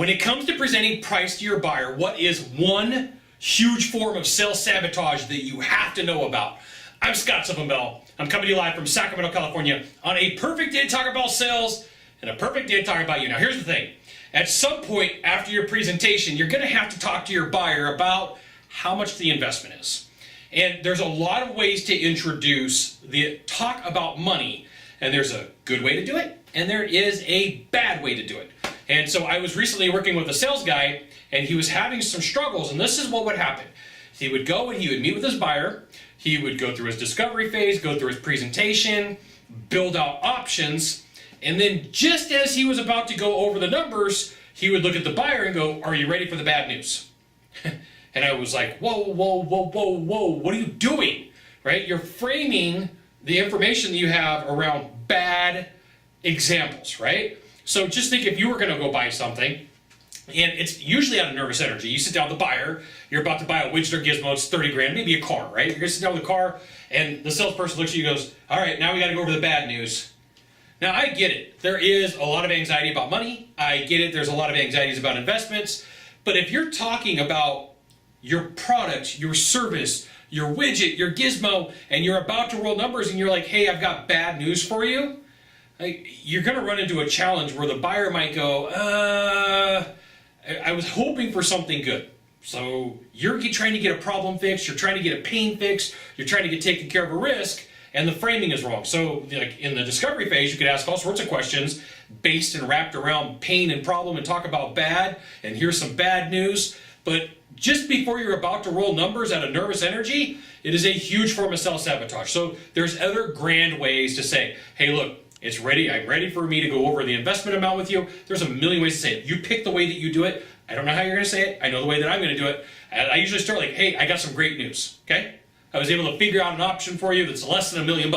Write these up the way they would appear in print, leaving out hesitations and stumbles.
When it comes to presenting price to your buyer, what is one huge form of sales sabotage that you have to know about? I'm Scott Sylvan Bell. I'm coming to you live from Sacramento, California on a perfect day to talk about sales and a perfect day to talk about you. Now here's the thing. At some point after your presentation, you're going to have to talk to your buyer about how much the investment is. And there's a lot of ways to introduce the talk about money, and there's a good way to do it, and there is a bad way to do it. And so I was recently working with a sales guy, and he was having some struggles, and this is what would happen. He would go and he would meet with his buyer, he would go through his discovery phase, go through his presentation, build out options, and then just as he was about to go over the numbers, he would look at the buyer and go, "Are you ready for the bad news?" And I was like, whoa, what are you doing? Right? You're framing the information that you have around bad examples, right? So just think if you were going to go buy something, and it's usually out of nervous energy. You sit down with the buyer, you're about to buy a widget or gizmo, it's 30 grand, maybe a car, right? You're going to sit down with the car, and the salesperson looks at you and goes, "All right, now we got to go over the bad news." Now, I get it. There is a lot of anxiety about money. I get it. There's a lot of anxieties about investments. But if you're talking about your product, your service, your widget, your gizmo, and you're about to roll numbers and you're like, "Hey, I've got bad news for you," you're going to run into a challenge where the buyer might go, I was hoping for something good. So you're trying to get a problem fixed, you're trying to get a pain fixed, you're trying to get taken care of a risk, and the framing is wrong. So like in the discovery phase, you could ask all sorts of questions based and wrapped around pain and problem and talk about bad, and here's some bad news. But just before you're about to roll numbers out of nervous energy, it is a huge form of self-sabotage. So there's other grand ways to say, "Hey, look, it's ready. I'm ready for me to go over the investment amount with you." There's a million ways to say it. You pick the way that you do it. I don't know how you're going to say it. I know the way that I'm going to do it. I usually start like, "Hey, I got some great news." Okay? I was able to figure out an option for you that's less than $1 million.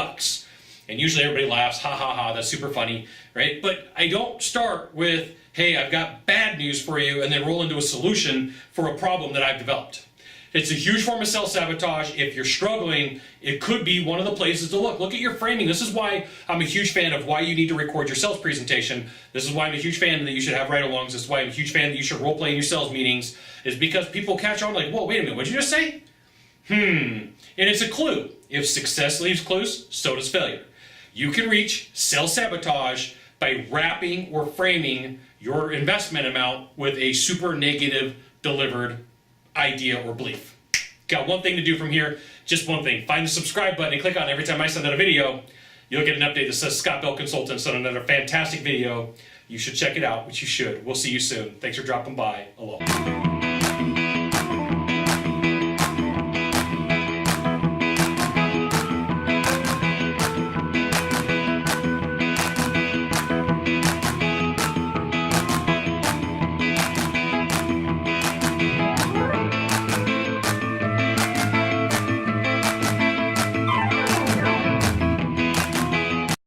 And usually everybody laughs, "Ha ha ha, that's super funny," right? But I don't start with, "Hey, I've got bad news for you," and then roll into a solution for a problem that I've developed. It's a huge form of self-sabotage. If you're struggling, it could be one of the places to look. Look at your framing. This is why I'm a huge fan of why you need to record your sales presentation. This is why I'm a huge fan that you should have ride-alongs. This is why I'm a huge fan that you should role-play in your sales meetings, is because people catch on like, "Whoa, wait a minute, what'd you just say?" And it's a clue. If success leaves clues, so does failure. You can reach self-sabotage by wrapping or framing your investment amount with a super negative delivered idea or belief. Got one thing to do from here, just one thing. Find the subscribe button and click on it every time I send out a video. You'll get an update that says Scott Bell Consultant sent another fantastic video. You should check it out, which you should. We'll see you soon. Thanks for dropping by. Aloha.